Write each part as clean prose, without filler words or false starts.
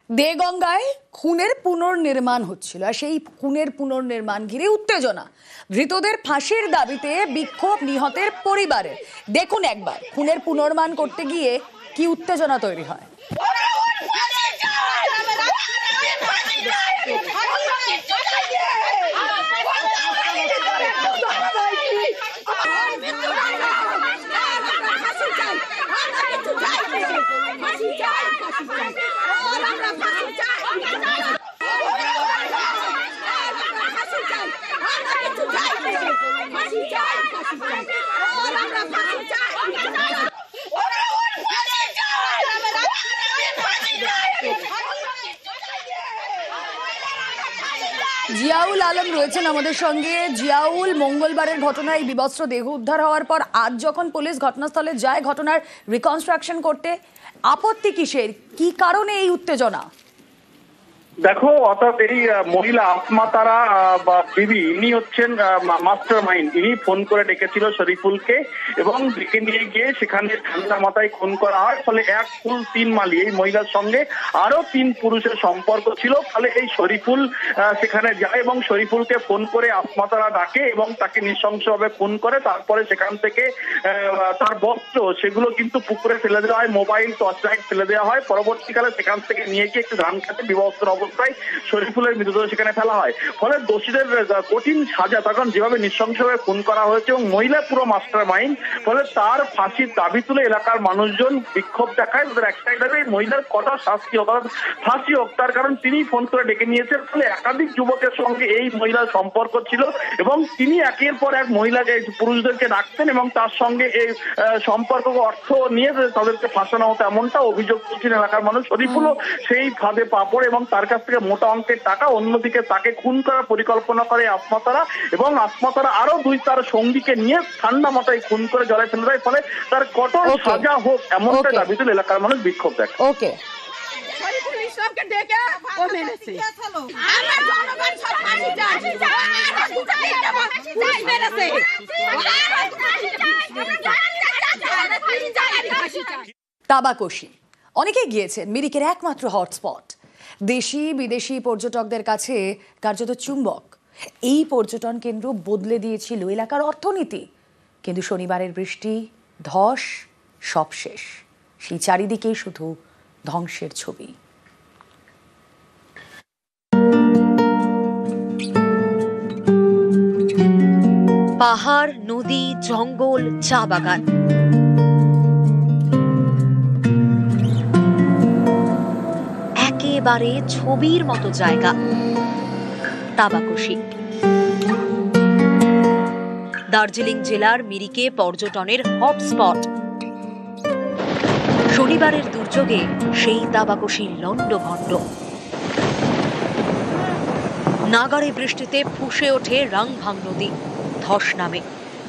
দেগঙ্গায় খুনের পুনর্নির্মাণ হচ্ছিল আর সেই খুনের পুনর্নির্মাণ ঘিরে উত্তেজনা। ধৃতদের ফাঁসির দাবিতে বিক্ষোভ নিহতের পরিবারে। দেখুন একবার খুনের পুনর্নির্মাণ করতে গিয়ে কি উত্তেজনা তৈরি হয়। জিয়াউল আলম রয়েছেন আমাদের সঙ্গে। জিয়াউল, মঙ্গলবারের ঘটনায় বিবস্ত্র দেহ উদ্ধার হওয়ার পর আজ যখন পুলিশ ঘটনাস্থলে যায় ঘটনার রিকনস্ট্রাকশন করতে, আপত্তি কিসের, কি কারণে এই উত্তেজনা? দেখো, অর্থাৎ এই মহিলা আসমা তারা বা বিবি, ইনি হচ্ছেন মাস্টার মাইন্ড। ইনি ফোন করে ডেকেছিল শরীফুলকে এবং ডেকে নিয়ে গিয়ে সেখানে ঠান্ডা মাথায় খুন করা হয়। ফলে এক ফুল তিন মালি, এই মহিলার সঙ্গে আরো তিন পুরুষের সম্পর্ক ছিল। ফলে এই শরীফুল সেখানে যায় এবং শরীফুলকে ফোন করে আসমা তারা ডাকে এবং তাকে নৃশংসভাবে খুন করে। তারপরে সেখান থেকে তার বস্ত্র সেগুলো কিন্তু পুকুরে ফেলে দেওয়া হয়, মোবাইল, টর্চ লাইট ফেলে দেওয়া হয়। পরবর্তীকালে সেখান থেকে নিয়ে গিয়ে একটু ধান খেতে বিবস্ত্র শরীফুলের মৃতদেহ সেখানে ফেলা হয়। ফলে দোষীদের কঠিন সাজা, তখন যেভাবে নৃশংসভাবে খুন করা হয়েছে এবং মহিলা পুরো মাস্টার মাইন্ড, ফলে তার ফাঁসির দাবি তুলে এলাকার মানুষজন বিক্ষোভ দেখায়। তাদের একটাই দাবি, মহিলার কঠোর শাস্তি হোক, ফাঁসি হোক। তার কারণ তিনি ফোন করে ডেকে নিয়েছেন। ফলে একাধিক যুবকের সঙ্গে এই মহিলার সম্পর্ক ছিল এবং তিনি একের পর এক মহিলাকে, পুরুষদেরকে ডাকতেন এবং তার সঙ্গে এই সম্পর্ক অর্থ নিয়ে তাদেরকে ফাঁসানো হতো, এমনটা অভিযোগ করছেন এলাকার মানুষ। শরীফুলও সেই ফাঁদে পা পড়ে এবং তার কাছ থেকে মোটা অঙ্কের টাকা, অন্যদিকে তাকে খুন করার পরিকল্পনা করে আসমা তারা এবং আসমা তারা আরো দুই তার সঙ্গীকে নিয়ে ঠান্ডা মাথায় খুন করে জলে ফেলে দেয়। ফলে তার কঠোর সাজা হোক, এমনটা দাবি তুলে এলাকার মানুষ বিক্ষোভ দেয়। ওকে, তাবাকশি অনেকেই গিয়েছেন মিরিকের একমাত্র হটস্পট। দেশি বিদেশি পর্যটকদের কাছে কার্যত চুম্বক। এই পর্যটন কেন্দ্র বদলে দিয়েছিল এলাকার অর্থনীতি। কিন্তু শনিবারের বৃষ্টি, ধস, সব শেষ। সেই চারিদিকেই শুধু ধ্বংসের ছবি। পাহাড়, নদী, জঙ্গল, চা বাগান, একেবারে ছবির মতো জায়গা তাবাকশি। দার্জিলিং জেলার মিরিকে পর্যটনের হটস্পট। শনিবারের দুর্যোগে সেই তাবাকশির লণ্ডভণ্ড। নাগাড়ে বৃষ্টিতে ফুঁসে ওঠে রাংভাং নদী, ধস নামে।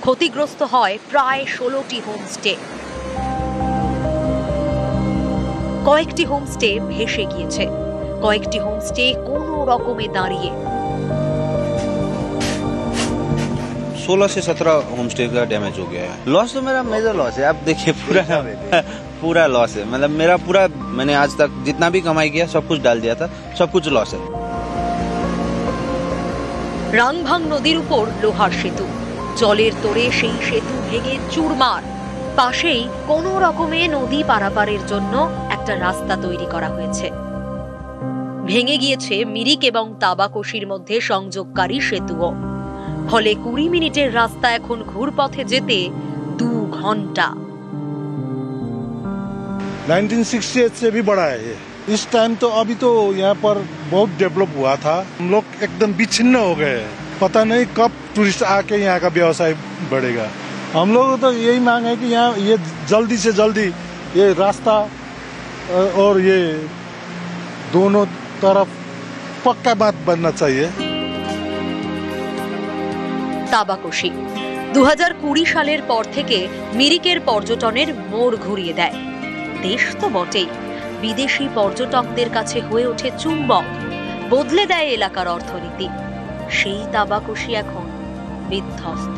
ক্ষতিগ্রস্ত হয় প্রায় 16টি হোমস্টে। কয়েকটি হোমস্টে ভেসে গিয়েছে, কয়েকটি হোমস্টে কোনো রকমে দাঁড়িয়ে। 16 से 17 होम स्टे का डैमेज हो गया है। लॉस तो मेरा मेजर लॉस है। आप देखिए पूरा लॉस है। मतलब मेरा पूरा, मैंने आज तक जितना भी कमाई किया सब कुछ डाल दिया था, सब कुछ लॉस है। রাংভাং নদীর উপর লোহার সেতু, জলের তোড়ে সেই সেতু ভেঙে চুরমার। পাশেই কোনো রকমে নদী পারাপারের জন্য একটা রাস্তা তৈরি করা হয়েছে। ভেঙে গিয়েছে মিরিক এবং তাবাকশির মধ্যে সংযোগকারী সেতুও। ফলে 20 মিনিটের রাস্তা এখন ঘুরপথে যেতে 2 ঘন্টা। 1968 से भी बड़ा है ये। इस टाइम तो अभी तो यहाँ पर बहुत डेवलप हुआ था। हम लोग एकदम विच्छिन्न हो गए। पता नहीं कब टूरिस्ट आके यहाँ का व्यवसाय बढ़ेगा। हम लोग तो यही मांग है कि यहाँ ये जल्दी से जल्दी ये रास्ता और ये दोनों तरफ पक्का बात बनना चाहिए। তাবাকশি 2020 সালের পর থেকে মিরিকের পর্যটনের মোড় ঘুরিয়ে দেয়। দেশ তো বটেই, বিদেশি পর্যটকদের কাছে হয়ে ওঠে চুম্বক, বদলে দেয় এলাকার অর্থনীতি। সেই তাবাকশি এখন বিধ্বস্ত।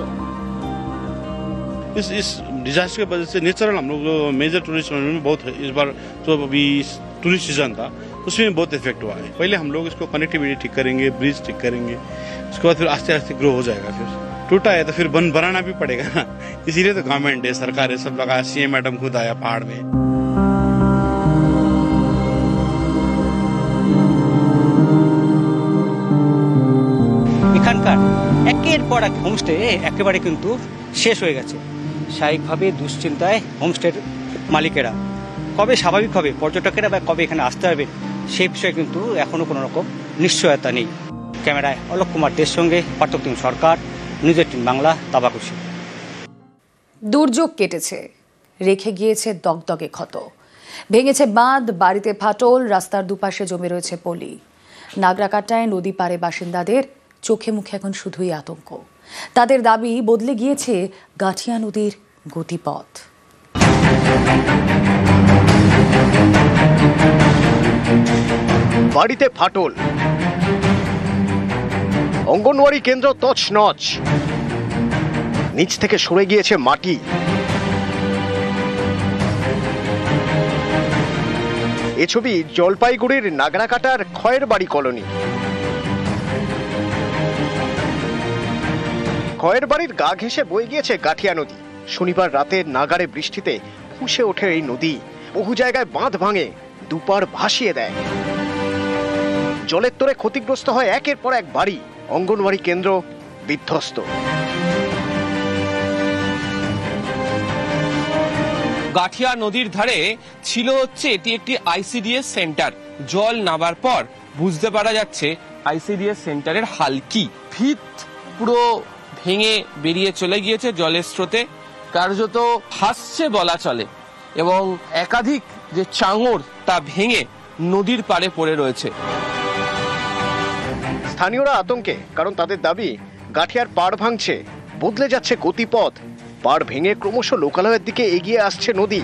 इस डिजास्टर की वजह से नेचुरल हम लोग मेजर टूरिस्ट में बहुत है। इस बार तो अभी टूरिस्ट सीजन था तो उसमें बहुत इफेक्ट हुआ है। पहले हम लोग इसको कनेक्टिविटी ठीक करेंगे, ब्रिज ठीक करेंगे, उसके बाद फिर आस्ते आस्ते ग्रो हो जाएगा। फिर टूटा है तो फिर बनाना भी पड़ेगा ना, इसीलिए तो गवर्नमेंट है, सरकार है, सब लगा, सीएम मैडम खुद आया पहाड़ में। এখানকার একের পর এক হোমস্টে একেবারে কিন্তু শেষ হয়ে গেছে। স্বাভাবিকভাবে দুশ্চিন্তায় হোমস্টের মালিকেরা কবে স্বাভাবিক হবে, পর্যটকেরা বা কবে এখানে আসতে হবে সেই বিষয়ে কিন্তু এখনো কোনো রকম নিশ্চয়তা নেই। ক্যামেরায় অলোক কুমার দের সঙ্গে পার্থক্য সরকার, নিউজ 18 বাংলা, তাবাকুশি। দুর্যোগ কেটেছে, রেখে গিয়েছে দগদগে ক্ষত। ভেঙেছে বাঁধ, বাড়িতে ফাটল, রাস্তার দুপাশে জমে রয়েছে পলি। নাগরাকাটায় নদী পারে বাসিন্দাদের চোখে মুখে এখন শুধুই আতঙ্ক। তাদের দাবি বদলে গিয়েছে গাঠিয়া নদীর গতিপথ। বাড়িতে ফাটল, অঙ্গনওয়াড়ি কেন্দ্র তছনছ, নিচ থেকে সরে গিয়েছে মাটি। এ ছবি জলপাইগুড়ির নাগরাকাটার খয়েরবাড়ি কলোনি। খয়েরবাড়ির গা ঘেঁষে বয়ে গিয়েছে গাঠিয়া নদী। শনিবার রাতে নাগাড়ে বৃষ্টিতে ফুঁসে ওঠে এই নদী। বহু জায়গায় বাঁধ ভাঙে, দুপার ভাসিয়ে দেয়। জলের তোরে ক্ষতিগ্রস্ত হয় একের পর এক বাড়ি, অঙ্গনওয়াড়ি কেন্দ্র বিধ্বস্ত। গাঠিয়া নদীর ধারে ছিল হচ্ছে এটি একটি আইসিডিএস সেন্টার। জল নামার পর বুঝতে পারা যাচ্ছে আইসিডিএস সেন্টারের হাল কি। ভিত পুরো ভেঙে বেরিয়ে চলে গিয়েছে জলের স্রোতে, কার্যত ভাসছে বলা চলে, এবং একাধিক যে চাঙর তা ভেঙে নদীর পাড়ে পড়ে রয়েছে। স্থানীয়রা আতঙ্কে, কারণ তাদের দাবি গাঠিয়ার পাড় ভাঙছে, বদলে যাচ্ছে গতিপথ। পাড় ভেঙে ক্রমশ লোকালয়ের দিকে এগিয়ে আসছে নদী।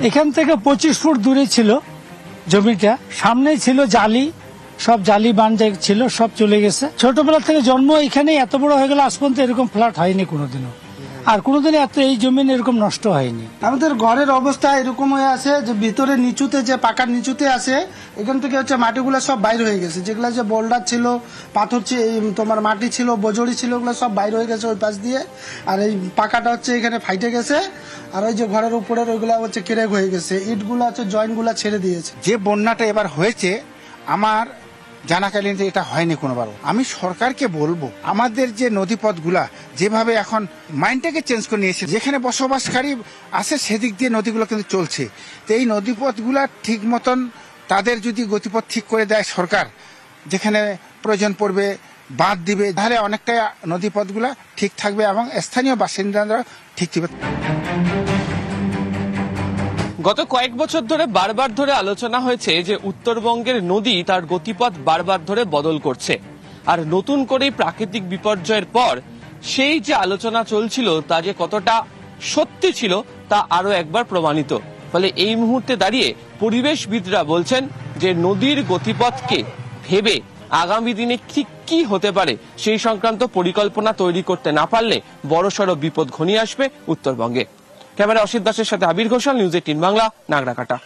এখান থেকে 25 ফুট দূরে ছিল জমিটা, সামনেই ছিল জালি, সব জালি বান ছিল, সব চলে গেছে। ছোটবেলা থেকে জন্ম এখানে, এত বড় হয়ে গেল, আজ পর্যন্ত এরকম ফ্ল্যাট হয়নি কোনোদিনও, আর কোনোদিনও এত এই জমিন এরকম নষ্ট হয়নি। আমাদের ঘরের অবস্থা এরকম হয়ে আছে যে ভিতরে নিচুতে, যে পাকার নিচুতে আছে, এখান থেকে হচ্ছে মাটিগুলো সব বাইরে হয়ে গেছে। যেগুলো যে বোল্ডার ছিল, পাথর তোমার মাটি ছিল, বজড়ি ছিল, ওগুলো সব বাইরে হয়ে গেছে ওই পাশ দিয়ে। আর এই পাকাটা হচ্ছে এখানে ফাইটে গেছে, আর ওই যে ঘরের উপরের ওইগুলা হচ্ছে ক্রেক হয়ে গেছে, ইটগুলা হচ্ছে জয়েন্টগুলা ছেড়ে দিয়েছে। যে বন্যাটা এবার হয়েছে আমার জানাকালীন এটা হয়নি কোনোবারও। আমি সরকারকে বলবো, আমাদের যে নদীপথগুলা যেভাবে এখন মাইন্ডটাকে চেঞ্জ করে নিয়েছে, যেখানে বসবাসকারী আছে সেদিক দিয়ে নদীগুলো কিন্তু চলছে, তো এই নদীপথগুলা ঠিক মতন তাদের যদি গতিপথ ঠিক করে দেয় সরকার, যেখানে প্রয়োজন পড়বে বাঁধ দিবে, তাহলে অনেকটা নদীপথগুলা ঠিক থাকবে এবং স্থানীয় বাসিন্দারা ঠিক থাকবে। গত কয়েক বছর ধরে বারবার ধরে আলোচনা হয়েছে যে উত্তরবঙ্গের নদী তার গতিপথ বারবার ধরে বদল করছে, আর নতুন করে প্রাকৃতিক বিপর্যয়ের পর সেই যে আলোচনা চলছিল তা যে কতটা সত্যি ছিল তা আরো একবার প্রমাণিত। ফলে এই মুহূর্তে দাঁড়িয়ে পরিবেশবিদরা বলছেন যে নদীর গতিপথকে ভেবে আগামী দিনে ঠিক কি হতে পারে সেই সংক্রান্ত পরিকল্পনা তৈরি করতে না পারলে বড়সড় বিপদ ঘনিয়ে আসবে উত্তরবঙ্গে। ক্যামেরা অসিত দাসের সাথে আবির ঘোষাল, নিউজ 18 বাংলা, নাগরাকাটা।